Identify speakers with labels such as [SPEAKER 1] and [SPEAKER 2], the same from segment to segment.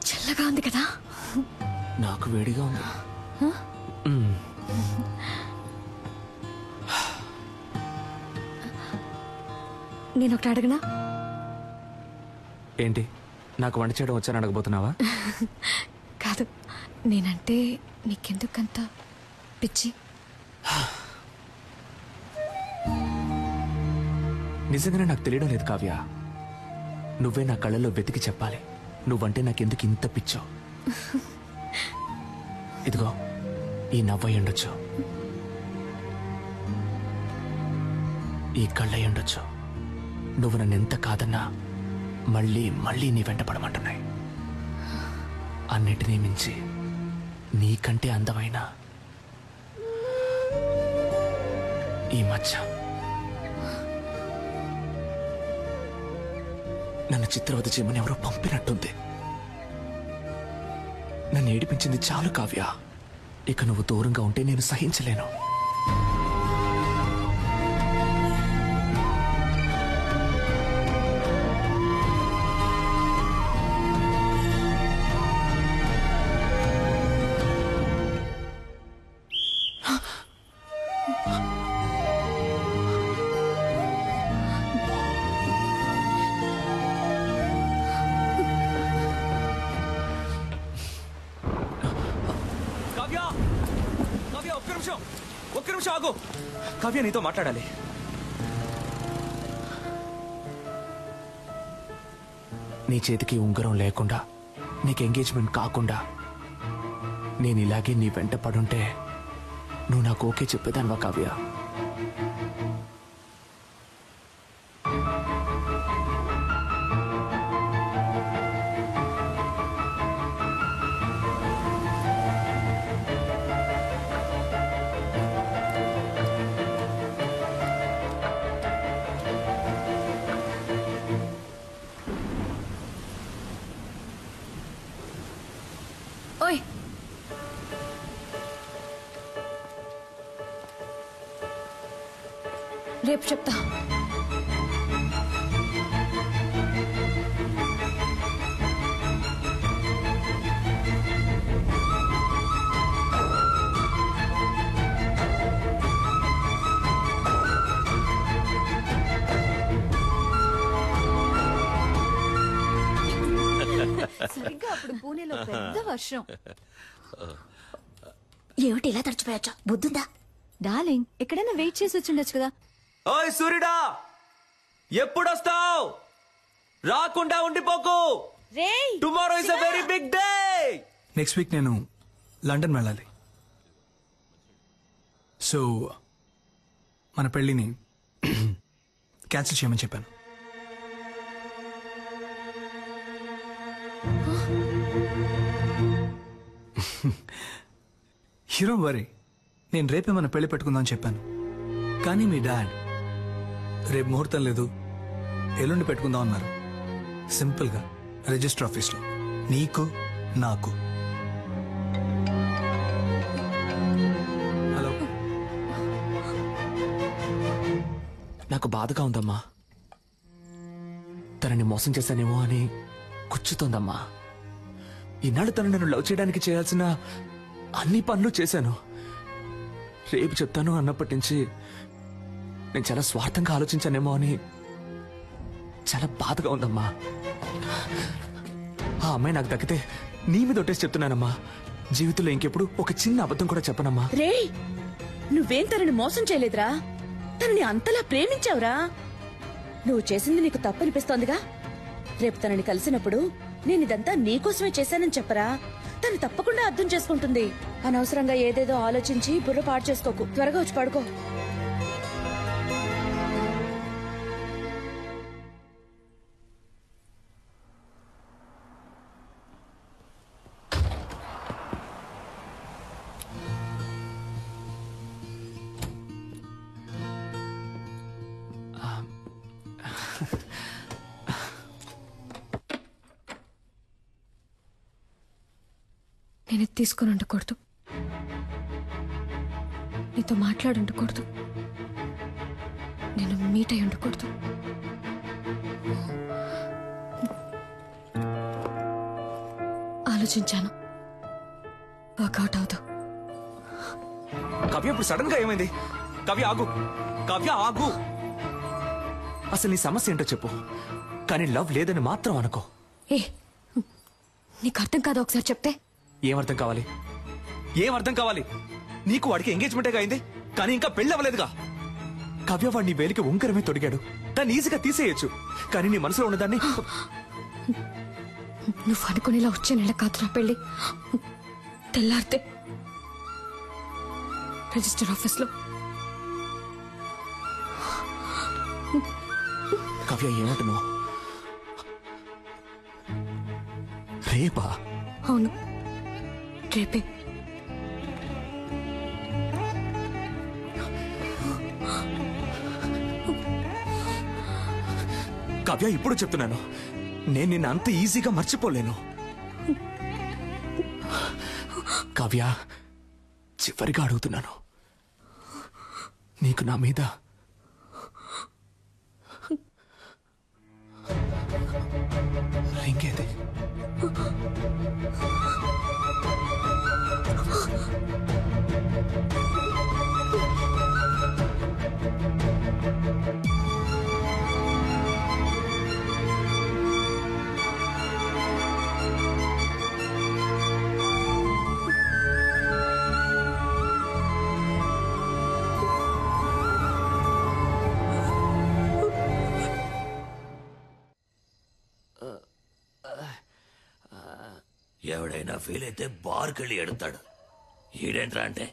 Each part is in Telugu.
[SPEAKER 1] చల్లగా ఉంది కదా?
[SPEAKER 2] నాకు వేడిగా ఉంది.
[SPEAKER 1] నేను ఒకటి అడగనా?
[SPEAKER 2] ఏంటి, నాకు వంట చేయడం వచ్చాను అడగబోతున్నావా?
[SPEAKER 1] కాదు, నేనంటే నీకెందుకంత పిచ్చి?
[SPEAKER 2] నిజంగానే నాకు తెలియడం లేదు కావ్య. నువ్వే నా కళ్ళల్లో వెతికి చెప్పాలి నువ్వంటే నాకెందుకు ఇంత పిచ్చో. ఇదిగో ఈ నవ్వై ఉండొచ్చు, ఈ కళ్ళై ఉండొచ్చు. నువ్వు నన్ను ఎంత కాదన్నా మళ్ళీ మళ్ళీ నీ వెంట పడమంటున్నాయి. అన్నిటినీ మించి నీకంటే అందమైన ఈ మచ్చ నన్ను చిత్రవద చేయమని ఎవరో పంపినట్టుంది. నన్ను ఏడిపించింది చాలు కావ్య. ఇక నువ్వు దూరంగా ఉంటే నేను సహించలేను. ఒక్క నిమిషం ఆగు. కావ్య, నీతో మాట్లాడాలి. నీ చేతికి ఉంగరం లేకుండా, నీకు ఎంగేజ్మెంట్ కాకుండా నేను ఇలాగే నీ వెంట పడుంటే నువ్వు నాకు ఓకే చెప్పేదానివా కావ్య?
[SPEAKER 1] ఓయ్, రేపు చెప్తా.
[SPEAKER 3] సరిగ్గా అప్పుడు పూణేలో పెద్ద వర్షం.
[SPEAKER 1] ఏమిటి ఇలా తడిచిపోయచ్చా? బుద్ధుందా?
[SPEAKER 3] డార్లింగ్, ఎక్కడైనా వెయిట్ చేసి వచ్చిండొచ్చు కదా.
[SPEAKER 2] ఓయ్ సూర్యుడా, ఎప్పుడొస్తావు? రాకుండా ఉండిపోకు. Tomorrow is a very big day.
[SPEAKER 4] Next week నేను లండన్ వెళ్ళాలి. సో మన పెళ్ళిని క్యాన్సిల్ చేయమని చెప్పాను. హీరో వరీ, నేను రేపే మన పెళ్లి పెట్టుకుందామని చెప్పాను. కానీ మీ డాడ్ రేపు ముహూర్తం లేదు, ఎల్లుండి పెట్టుకుందాం అన్నారు. సింపుల్గా రిజిస్టర్ ఆఫీస్లో, నీకు నాకు. హలో,
[SPEAKER 2] నాకు బాధగా ఉందమ్మా. తనని మోసం చేశానేమో అని కూర్చుతోందమ్మా. ఈనాడు తను నన్ను లవ్ చేయడానికి చేయాల్సిన అన్ని పనులు చేశాను. రేపు చెప్తాను అన్నప్పటి నుంచి నేను చాలా స్వార్థంగా ఆలోచించానేమో అని చాలా బాధగా ఉందమ్మా. ఆ అమ్మాయి నాకు దక్కితే నీ మీద ఒట్టేసి చెప్తున్నానమ్మా, జీవితంలో ఇంకెప్పుడు ఒక చిన్న అబద్ధం కూడా చెప్పనమ్మా.
[SPEAKER 5] రే, నువ్వేం తనని మోసం చేయలేదురా, తనని అంతలా ప్రేమించావురా. నువ్వు చేసింది నీకు తప్పనిపిస్తోందిగా. రేపు తనని కలిసినప్పుడు నేనిదంతా నీకోసమే చేశానని చెప్పరా, తను తప్పకుండా అర్థం చేసుకుంటుంది. అనవసరంగా ఏదేదో ఆలోచించి బుర్ర పాడు చేసుకోకు. త్వరగా వచ్చి పడుకో.
[SPEAKER 1] నేను తీసుకొని ఉండకూడదు, నీతో మాట్లాడి ఉండకూడదు, నేను మీట్ అయి ఉండకూడదు. ఆలోచించాను, వర్కౌట్ అవుతావు.
[SPEAKER 2] కావ్య ఇప్పుడు సడన్ గా ఏమైంది? కావ్య ఆగు, కావ్య ఆగు. అసలు నీ సమస్య ఏంటో చెప్పు, కానీ లవ్ లేదని మాత్రం అనుకో.
[SPEAKER 1] ఏ నీకు అర్థం కాదు, ఒకసారి చెప్తే.
[SPEAKER 2] ఏమర్థం కావాలి? ఏమర్థం కావాలి? నీకు వాడికి ఎంగేజ్మెంటే అయింది, కానీ ఇంకా పెళ్లి అవ్వలేదుగా. కావ్య వాడు నీ వేలికి ఉంకరమే తొడిగాడు, దాన్ని ఈజీగా తీసేయచ్చు. కానీ నీ మనసులో ఉన్నదాన్ని
[SPEAKER 1] నువ్వు అనుకునేలా వచ్చే నెల కాదురా పెళ్లి. తెల్లారితే రిజిస్టర్ ఆఫీస్లో.
[SPEAKER 2] కావ్య ఏమంటున్నావు? రేపా?
[SPEAKER 1] అవును, రేపే.
[SPEAKER 2] కావ్య ఇప్పుడు చెప్తున్నాను, నేను నిన్ను అంత ఈజీగా మర్చిపోలేను. కావ్య చివరిగా అడుగుతున్నాను, నీకు నా మీద రింగ్ ఏది?
[SPEAKER 6] ఎవడైనా ఫీల్ అయితే బార్కి వెళ్ళి ఎడతాడు. ఈడేంట్రా అంటే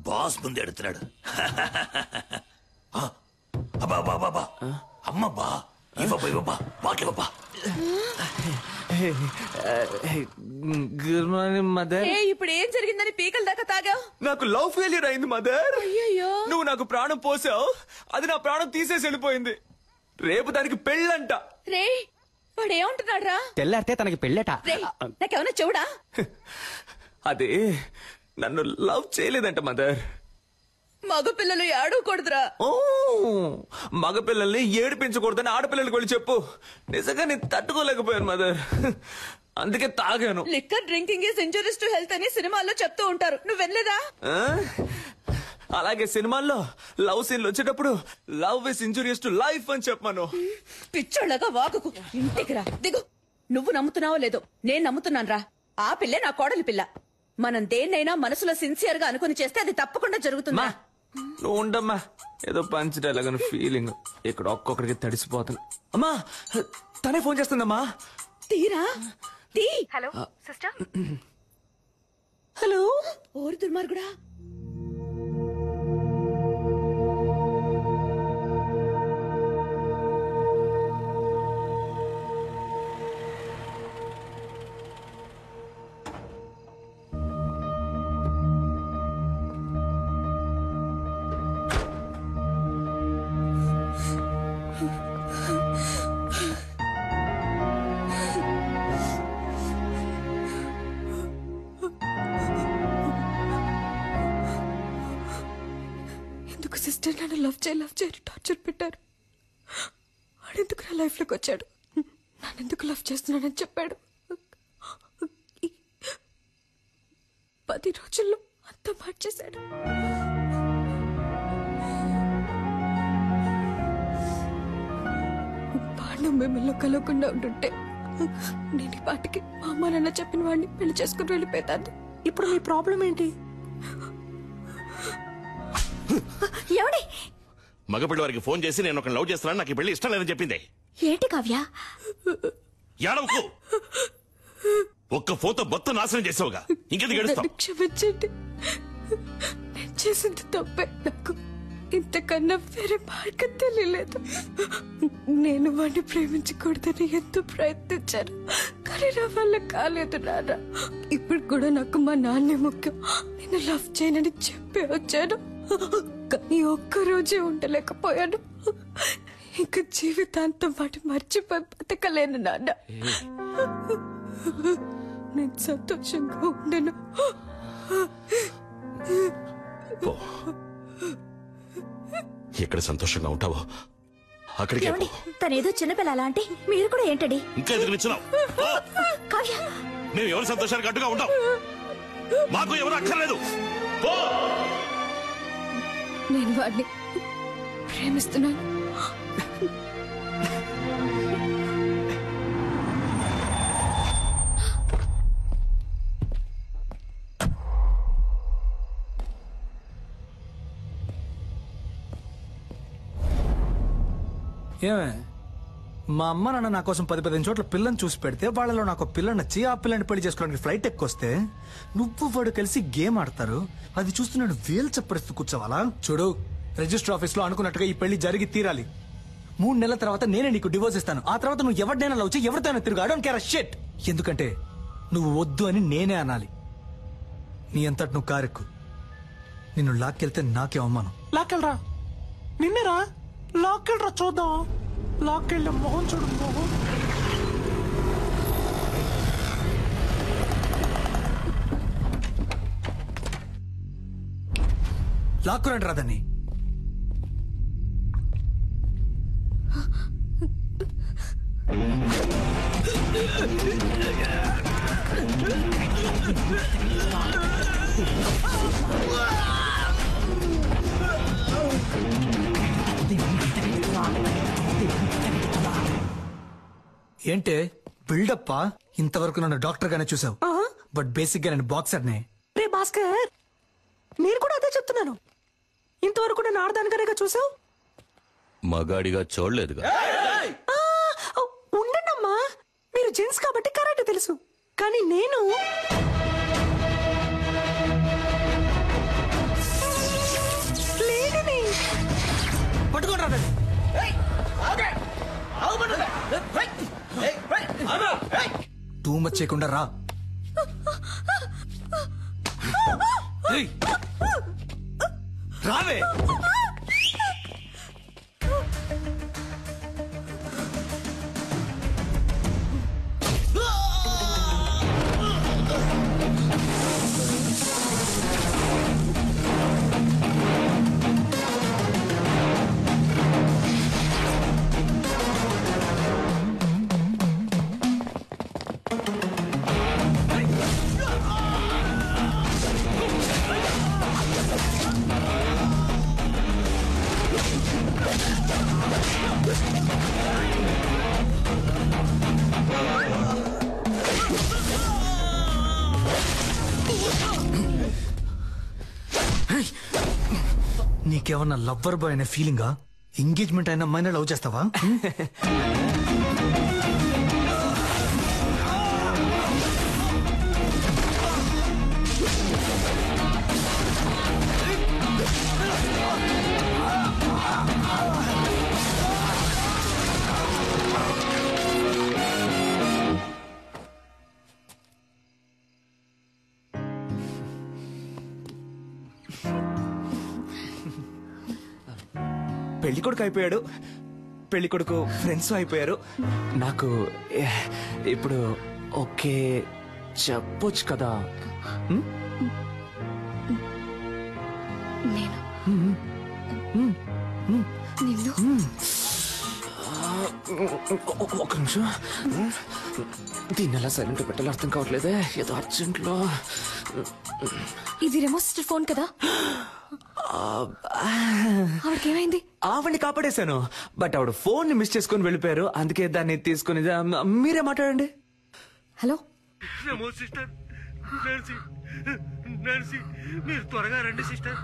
[SPEAKER 6] బాస్ ముందు ఎడుతున్నాడు. అబ్బా అమ్మబ్బా ఇవ్వబ్బా బాకివ్వబ్బా.
[SPEAKER 2] Good morning mother.
[SPEAKER 5] ఇప్పుడు ఏం జరిగిందని పీకల దాకా తాగావు?
[SPEAKER 2] నాకు లవ్ ఫెయిల్యూర్ అయింది మదర్.
[SPEAKER 5] అయ్యయ్యో.
[SPEAKER 2] నువ్వు నాకు ప్రాణం పోసావు, అది నా ప్రాణం తీసేసి వెళ్ళిపోయింది. రేపు దానికి పెళ్ళంట.
[SPEAKER 5] రే వాడు ఏమంటున్నాడు రా?
[SPEAKER 7] తెల్లారితే తనకి పెళ్ళట.
[SPEAKER 5] నాకేమన్నా చెవుడా?
[SPEAKER 2] అదే నన్ను లవ్ చేయలేదంట మదర్.
[SPEAKER 5] మగపిల్లలు ఏడవకూడదురా.
[SPEAKER 2] ఓ మగపిల్లల్ని ఏడిపించకూడదని ఆడపిల్లలకి వెళ్ళి చెప్పు. నిజంగా నేను తట్టుకోలేకపోయాను మదర్, అందుకే తాగాను.
[SPEAKER 5] Liquor drinking is injurious to health అని సినిమాల్లో చెప్తూ ఉంటారు, నువ్వు వెళ్ళలేదా?
[SPEAKER 2] అలాగే సినిమాల్లో లవ్ సీన్లు వచ్చేటప్పుడు love is injurious to life అని చెప్పాను.
[SPEAKER 5] పిచ్చోళ్ళగా వాగుకు, ఇంటికి రా, దిగు. నువ్వు నమ్ముతున్నావో లేదో, నేను నమ్ముతున్నాను రా. ఆ పిల్లే నా కోడలి పిల్ల. మనం దేన్నైనా మనసులో సిన్సియర్ గా అనుకుని చేస్తే అది తప్పకుండా జరుగుతుందా?
[SPEAKER 2] నువ్వు ఉండమ్మా, ఏదో పంచడేలాగా ఫీలింగ్ ఇక్కడ ఒక్కొక్కడికి తడిసిపోతుంది. అమ్మా తనే ఫోన్ చేస్తుందమ్మా.
[SPEAKER 5] తీరా తీ.
[SPEAKER 1] Hello sister.
[SPEAKER 5] హలో. ఓరి దుర్మార్గుడా.
[SPEAKER 1] సిస్టర్ నన్ను లవ్ చేయ టార్చర్ పెట్టారు. వాడెందుకు నా లైఫ్ లోకి వచ్చాడు, నన్నెందుకు లవ్ చేస్తున్నానని చెప్పాడు. 10 రోజుల్లో అంతా మార్చేశాడు. వాడిని మిమ్మల్ని కలవకుండా ఉంటుంటే నేను ఈ పాటికి మా అమ్మ నాన్న చెప్పిన వాడిని పెళ్లి చేసుకుని వెళ్ళిపోతాను.
[SPEAKER 7] ఇప్పుడు మీ ప్రాబ్లం ఏంటి?
[SPEAKER 1] ఎవడి
[SPEAKER 6] మగపిల్లి వారికి ఫోన్ చేసి నేను ఒక లవ్ చేస్తున్నాను, నాకు ఈ పెళ్లి ఇష్టం లేదని చెప్పింది.
[SPEAKER 1] ఏంటి కావ్య?
[SPEAKER 6] ఏడవకు. ఒక్క ఫోటో మొత్తం నాశనం చేసావుగా, ఇంకెందుకు ఏడుస్తావు?
[SPEAKER 1] క్షమించండి, నేను చేసింది తప్పే. నాకు ఇంతకన్నా వేరే మార్గం తెలియలేదు. నేను వాడిని ప్రేమించకూడదని ఎంతో ప్రయత్నించాను, కానీ నా వల్ల కాలేదు నాన్న. ఇప్పుడు కూడా నాకు మా నాన్నే ముఖ్యం. నేను లవ్ చేయనని చెప్పి వచ్చాను, కానీ ఒక్కరోజే ఉండలేకపోయాను. ఇంకా జీవితాంతం వాటి మర్చిపోయి బతకలేను నాన్న. నేను సంతోషంగా ఉండను.
[SPEAKER 8] పో. ఎక్కడ సంతోషంగా ఉంటావో అక్కడికే పో.
[SPEAKER 5] తనేదో చిన్నపిల్ల అంటే మీరు కూడా ఏంటండి
[SPEAKER 8] ఇంకా ఎందుకు నిచ్చున్నావు?
[SPEAKER 5] కావ్య
[SPEAKER 8] మేము ఎవరి సంతోషానికి అడ్డుగా ఉంటాం? మాకు ఎవరు అక్కర్లేదు. పో.
[SPEAKER 1] నేను వాడిని ప్రేమిస్తున్నాను.
[SPEAKER 4] ఏమే మా అమ్మ నాన్న నా కోసం 10-15 చోట్ల పిల్లని చూసి పెడితే వాళ్ళలో నాకు పిల్ల నచ్చి ఆ పిల్లని పెళ్లి చేసుకోవడానికి ఫ్లైట్ ఎక్కొస్తే నువ్వు వాడు కలిసి గేమ్ ఆడతారు. అది చూస్తూ నేను వేలు చెప్పరిస్తూ కూర్చోవాలా? చూడు, రిజిస్టర్ ఆఫీస్ లో అనుకున్నట్టుగా ఈ పెళ్లి జరిగి తీరాలి. 3 నెలల తర్వాత నేనే నీకు డివోర్స్ ఇస్తాను. ఆ తర్వాత నువ్వు ఎవరినైనా లవ్ చేయి, ఎవరితోనైనా తిరుగు. I don't care a shit. ఎందుకంటే నువ్వు వద్దు అని నేనే అనాలి. నీ అంతటి నువ్వు కారెక్కు. నిన్ను లాక్కెళ్తే నాకే అవమానం.
[SPEAKER 7] లాక్కెళ్ళరా, నిన్నేరా లాక్కెళ్ళరా, చూద్దాం. లాక్కెళ్ళ మొహం చూడు, మొహం.
[SPEAKER 4] లాక్కురండి రాదని. ఏంటే బిల్డప్పా? ఇంతవరకు నన్ను డాక్టర్ గానే చూసావు, బట్ బేసిక్ గా నేను బాక్సర్ నే.
[SPEAKER 7] రే భాస్కర్, నేను కూడా అదే చెప్తున్నాను. ఇంతవరకు నేను ఆడదానిగానే చూసావు,
[SPEAKER 8] మగాడిగా చూడలేదుగా.
[SPEAKER 7] ఉండమ్మా. మీరు జెంట్స్ కాబట్టి కరెక్ట్ తెలుసు, కానీ నేను లేడీని.
[SPEAKER 4] పట్టుకోండి రాదని. టూ మచ్ చేయకుండా రా. రావే. నీకేమన్నా లవ్వర్ బాయ్ అనే ఫీలింగా? ఎంగేజ్మెంట్ అయిన అమ్మాయిని లవ్ చేస్తావా?
[SPEAKER 2] పెళ్లి కొడుకు అయిపోయాడు, పెళ్లి కొడుకు ఫ్రెండ్స్ అయిపోయారు. నాకు ఇప్పుడు ఓకే చెప్పొచ్చు కదా.
[SPEAKER 1] నేను నిన్ను
[SPEAKER 2] ఒక నిమిషం, దీన్ని ఎలా సైలెంట్ పెట్టాలో అర్థం కావట్లేదే. ఏదో అర్జెంట్లో.
[SPEAKER 1] ఇది రెమో సిస్టర్ ఫోన్ కదా? ఆవిడకేమైంది?
[SPEAKER 2] ఆవిడ్ని కాపాడేశాను, బట్ ఆవిడ ఫోన్ ని మిస్ చేసుకుని వెళ్ళిపోయారు. అందుకే దాన్ని తీసుకుని మీరే మాట్లాడండి.
[SPEAKER 1] హలో
[SPEAKER 9] సిస్టర్, మీరు త్వరగా రండి సిస్టర్.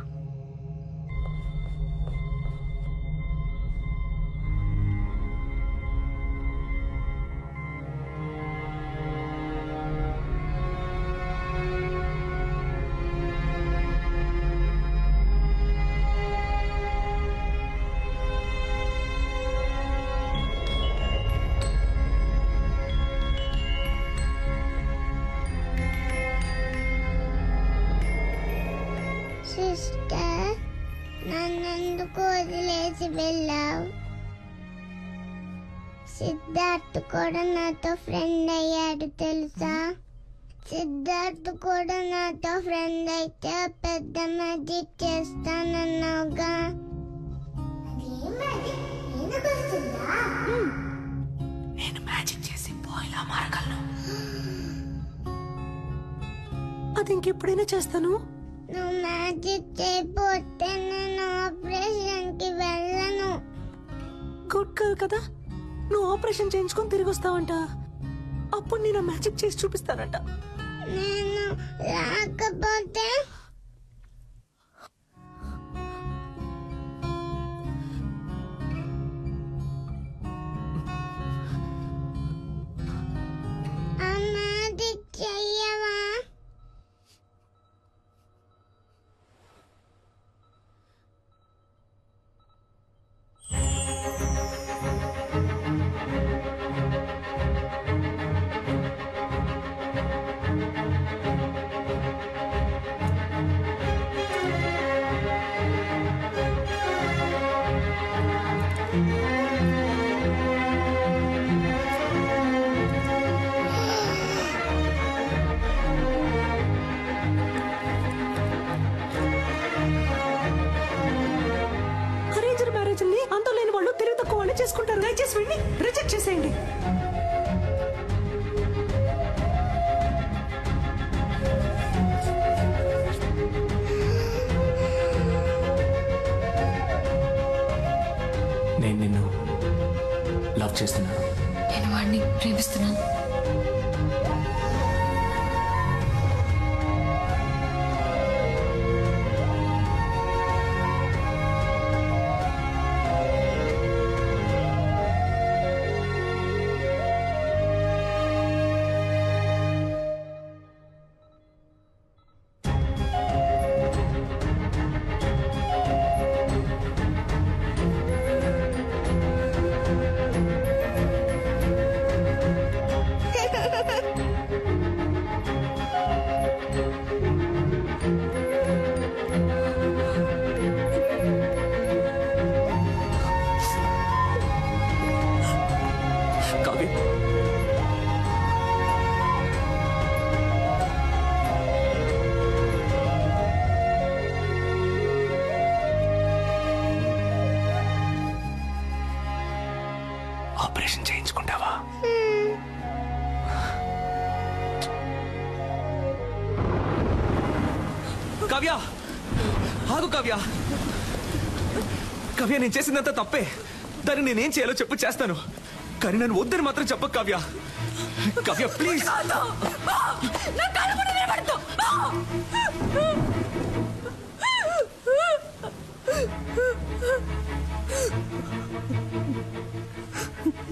[SPEAKER 10] సిస్టర్, నన్నెందుకు వదిలేసి వెళ్ళావు? సిద్ధార్థ్ కూడా నాతో ఫ్రెండ్ అయ్యాడు తెలుసా? సిద్ధార్థ్ కూడా నాతో ఫ్రెండ్ అయితే పెద్ద మ్యాజిక్ చేస్తానన్నావుగా.
[SPEAKER 7] నేను మ్యాజిక్ చేసి బాయ్లా మారగలను. అది ఇంకెప్పుడైనా చేస్తాను.
[SPEAKER 10] నువ్వు మ్యాజిక్ చేయకపోతే నేను ఆపరేషన్ కి వెళ్ళను.
[SPEAKER 7] గుడ్ గర్ల్ కదా, నువ్వు ఆపరేషన్ చేయించుకొని తిరిగి వస్తావంట. అప్పుడు నేను మ్యాజిక్ చేసి చూపిస్తానంట.
[SPEAKER 10] నేను రాకపోతే ఆ మ్యాజిక్ చెయ్యవా?
[SPEAKER 7] అరేంజ్డ్ మ్యారేజ్ ని అంత లేని వాళ్ళు తెలివి తక్కువ వాళ్ళు చేసుకుంటారు. దయచేసి వెళ్ళి రిజెక్ట్ చేసేయండి.
[SPEAKER 2] నేను నిన్ను లవ్ చేస్తున్నాను.
[SPEAKER 1] నేను వాడిని ప్రేమిస్తున్నాను.
[SPEAKER 2] కావ్య, ఆపరేషన్ చేయించుకుంటావా? కావ్య, ఆగు కావ్య. కావ్య, నేను చేసిందంతా తప్పే. దాన్ని నేనేం చేయాలో చెప్పు, చేస్తాను. కానీ నన్ను వద్దని మాత్రం చెప్పకు కావ్య. కావ్య ప్లీజ్.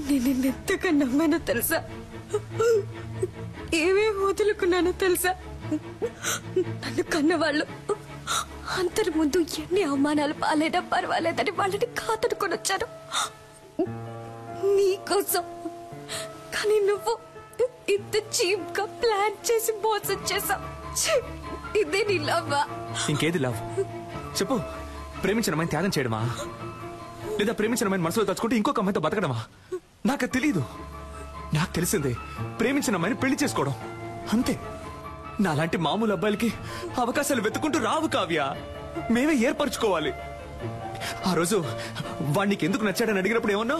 [SPEAKER 1] నేను నిన్నెంతగా నమ్మానో తెలుసా? ఏమేమి వదులుకున్నానో తెలుసా? నన్ను కన్నవాళ్ళు అందరి ముందు ఎన్ని అవమానాలు పాలైనా పర్వాలేదని వాళ్ళని కాదనుకొని వచ్చాను నీకోసం. కానీ నువ్వు ఇంత చీప్ గా ప్లాన్ చేసి మోసం చేసావు. ఇదే నీ లవ్వా?
[SPEAKER 2] ఇంకేది లవ్ చెప్పు. ప్రేమించిన అమ్మాయిని త్యాగం చేయడమా, లేదా ప్రేమించిన అమ్మాయిని మనసులో తలుచుకుంటే ఇంకొక అమ్మాయితో బతకడమా? నాకు తెలీదు. నాకు తెలిసిందే ప్రేమించిన అమ్మాయిని పెళ్లి చేసుకోవడం, అంతే. నాలాంటి మామూలు అబ్బాయిలకి అవకాశాలు వెతుకుంటూ రావు కావ్య. మేమే ఏర్పరచుకోవాలి. ఆ రోజు వాడికి ఎందుకు నచ్చాడని అడిగినప్పుడు ఏమన్నా?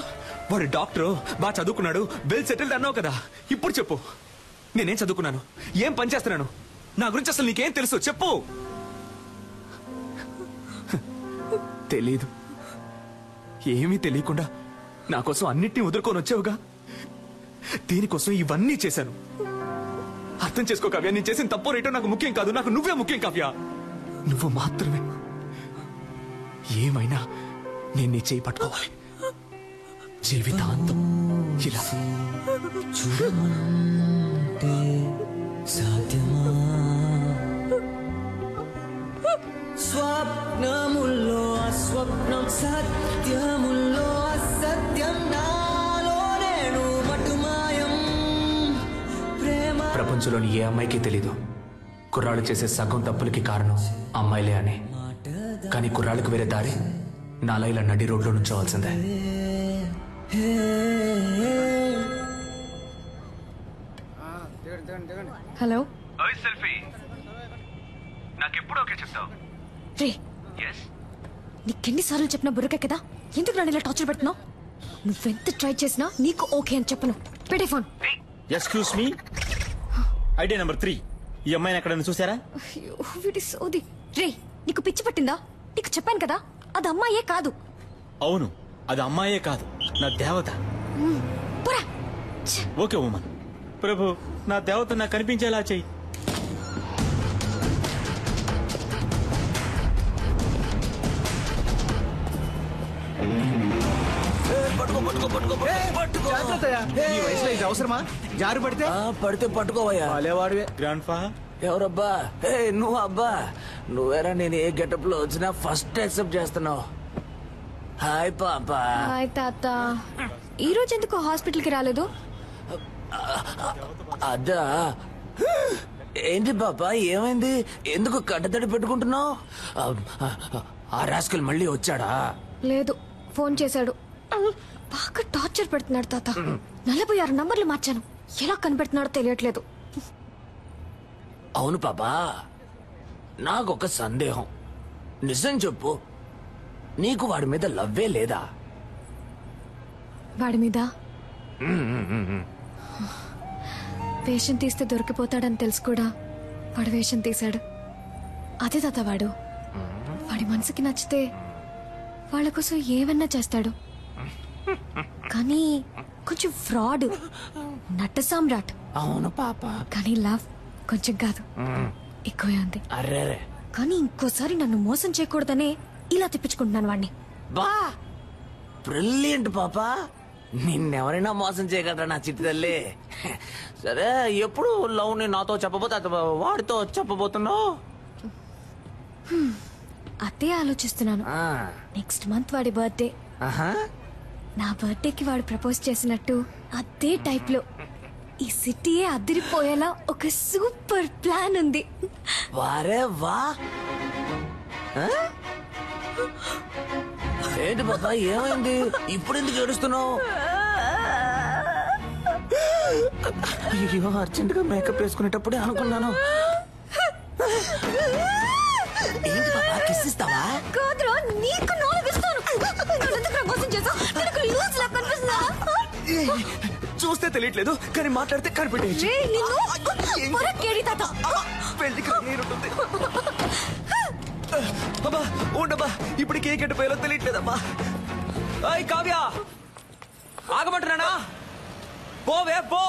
[SPEAKER 2] వాడు డాక్టరు, బాగా చదువుకున్నాడు, వెల్ సెటిల్డ్ అన్నావు కదా. ఇప్పుడు చెప్పు, నేనేం చదువుకున్నాను, ఏం పని చేస్తున్నాను, నా గురించి అసలు నీకేం తెలుసు చెప్పు. తెలీదు. ఏమీ తెలియకుండా నా కోసం అన్నిటినీ వదులుకొని వచ్చావుగా. దీనికోసం ఇవన్నీ చేశాను. అర్థం చేసుకో కావ్య, నేను చేసిన తప్పో రేటో నాకు ముఖ్యం కాదు. నాకు నువ్వే ముఖ్యం కావ్య. నువ్వు మాత్రమే. ఏమైనా నేను నీ చేయి పట్టుకోవాలి జీవితాంతం. ఇలా
[SPEAKER 11] చూడమంటే సాధ్యమా? స్వప్నముల్లో అస్వప్నం, సత్యముల్లో అసత్యం, నాలో నేను మటుమాయం. ప్రేమ
[SPEAKER 2] ప్రపంచంలోని ఏ అమ్మాయికి తెలీదు కుర్రాళ్ళు చేసే సగం తప్పులకి కారణం అమ్మాయిలే అని. కానీ కుర్రాళ్ళకి వేరే దారి నాలా ఇలా నడి రోడ్లో నుంచోవాల్సిందే.
[SPEAKER 3] హలో,
[SPEAKER 2] సెల్ఫీ నాకెప్పుడు ఓకే చెప్తావు?
[SPEAKER 1] రే నీకెన్నిసార్లు చెప్పినా బుర్రకే కదా, ఎందుకు నన్ను ఇలా టార్చర్ పెడుతున్నావు? నువ్వెంత ట్రై చేసినా నీకు ఓకే అని చెప్పను. పెట్టే phone.
[SPEAKER 12] Excuse me, idea number 3. ఈ అమ్మాయిని ఎక్కడైనా చూసారా?
[SPEAKER 1] అయ్యో వీడి సోది. రే నీకు పిచ్చి పట్టిందా? నీకు చెప్పాను కదా అది అమ్మాయే కాదు.
[SPEAKER 12] అవును, అది అమ్మాయే కాదు, నా దేవత.
[SPEAKER 1] పోరా.
[SPEAKER 12] Okay woman. ప్రభు, నా దేవత నాకు కనిపించేలా చెయ్యి.
[SPEAKER 4] అవసరమా? జారు పడితే
[SPEAKER 2] పడితే పట్టుకోవయ్యా.
[SPEAKER 4] వాడేవాడివే.
[SPEAKER 12] గ్రాండ్ ఫా
[SPEAKER 2] ఎవరబ్బా? నువ్వు అబ్బా, నువ్వేరా? నేను ఏ గెటప్ లో వచ్చినా ఫస్ట్ యాక్సెప్ట్ చేస్తున్నావు. హాయ్ పాపా.
[SPEAKER 1] హాయ్ తాత. ఈ రోజు ఎందుకు హాస్పిటల్ కి రాలేదు?
[SPEAKER 2] అదా, ఏంటి పాపా ఏమైంది? ఎందుకు కట్టతడి పెట్టుకుంటున్నావు? ఆ రాస్కల్ మళ్ళీ వచ్చాడా?
[SPEAKER 1] లేదు, ఫోన్ చేశాడు. బాగా టార్చర్ పెడుతున్నాడు తాత. 46 నంబర్లు మార్చాను, ఎలా కనిపెడుతున్నాడో తెలియట్లేదు.
[SPEAKER 2] అవును పాపా, నాకొక సందేహం. నిజం చెప్పు, నీకు వాడి మీద లవ్వే లేదా?
[SPEAKER 1] వాడి మీద వేషం తీస్తే దొరికిపోతాడని తెలుసు కూడా వాడు వేషం తీశాడు. అదే తాత వాడు. వాడి మనసుకి నచ్చితే వాళ్ళ కోసం ఏమన్నా చేస్తాడు. కానీ కొంచెం ఫ్రాడ్, నట్ట సామ్రాట్.
[SPEAKER 2] అవును పాపా.
[SPEAKER 1] కానీ లవ్ కొంచెం కాదు, ఎక్కువే ఉంది.
[SPEAKER 2] అరే
[SPEAKER 1] కానీ ఇంకోసారి నన్ను మోసం చేయకూడదనే ఇలా తిప్పించుకుంటున్నాను వాడిని.
[SPEAKER 2] బా బ్రిలియంట్ పాపా. నిన్నెవరైనా మోసం చేయగలరా నా చిట్టి తల్లి? సరే, ఎప్పుడు లవ్ ని నాతో చెప్పబోతే వాడితో చెప్పబోతున్నావు?
[SPEAKER 1] అదే ఆలోచిస్తున్నాను. నెక్స్ట్ మంత్ వాడి బర్త్డే. నా బర్త్డేకి వాడు ప్రపోజ్ చేసినట్టు అదే టైప్ లో ఈ సిటీయే అదిరిపోయేలా ఒక సూపర్ ప్లాన్ ఉంది.
[SPEAKER 2] వారే వా. ఏంటి బాబా ఏమైంది? ఇప్పుడు ఎందుకు ఏడుస్తున్నావు? అయ్యో, అర్జెంట్ గా మేకప్ వేసుకునేటప్పుడే అనుకున్నాను. ఏంటి బాబా, కిస్ ఇస్తావా?
[SPEAKER 1] కాదురా, నీకు నాలుగిస్తాను. మోసం చేసావు, నాకు లూజ్ లా కనిపిస్తుందా?
[SPEAKER 2] చూస్తే తెలియట్లేదు, కానీ మాట్లాడితే కనిపెట్టేయచ్చు. పెళ్లికి నేనుంటుంది. అబ్బా ఉండబ్బా, ఇప్పుడు కేక్ ఎట్టిపోయాలో తెలియట్లేదమ్మా. అయ్ కావ్య, ఆగమంటున్నానా? పోవే పో.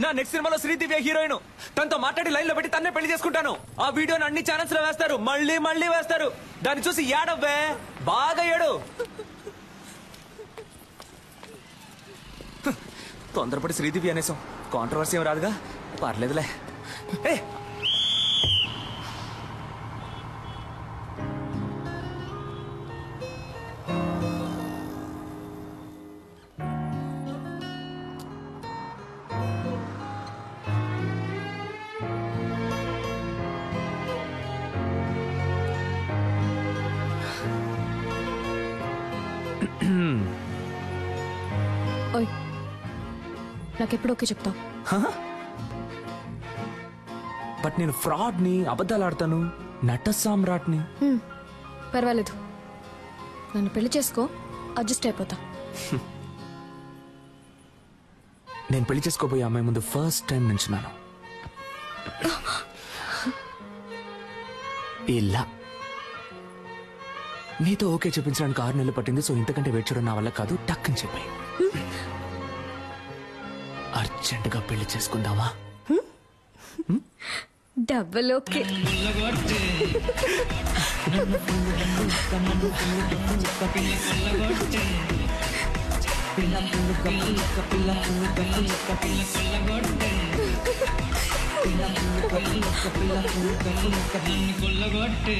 [SPEAKER 2] నా నెక్స్ట్ సినిమాలో శ్రీదివ్య హీరోయిన్. తనతో మాట్లాడి లైన్ లో పెట్టి తన్నే పెళ్లి చేసుకుంటాను. ఆ వీడియోని అన్ని ఛానల్స్ లో వేస్తారు, మళ్ళీ మళ్ళీ వేస్తారు. దాన్ని చూసి ఏడవ్వే, బాగా ఏడు. తొందరపడి శ్రీదివ్య అనేసాం, కాంట్రవర్సీ ఏం రాదుగా, పర్లేదులే. ఏ
[SPEAKER 1] నాకెప్పుడు ఓకే చెప్తావు?
[SPEAKER 2] బట్ నేను ఫ్రాడ్ ని, అబద్ధాలు ఆడతాను, నట సామ్రాట్ని.
[SPEAKER 1] పర్వాలేదు, నన్ను పెళ్లి చేసుకో, అడ్జస్ట్ అయిపోతా.
[SPEAKER 2] నేను పెళ్లి చేసుకోబోయే అమ్మాయి ముందు ఫస్ట్ టైం నించున్నాను ఇలా. నీతో ఓకే చెప్పించడానికి 6 నెలలు పట్టింది. సో ఇంతకంటే వెయిట్ చేయడం నా వల్ల కాదు, టక్ అని చెప్పాయి. అర్జెంటుగా పెళ్లి చేసుకుందామా?
[SPEAKER 1] Double okay.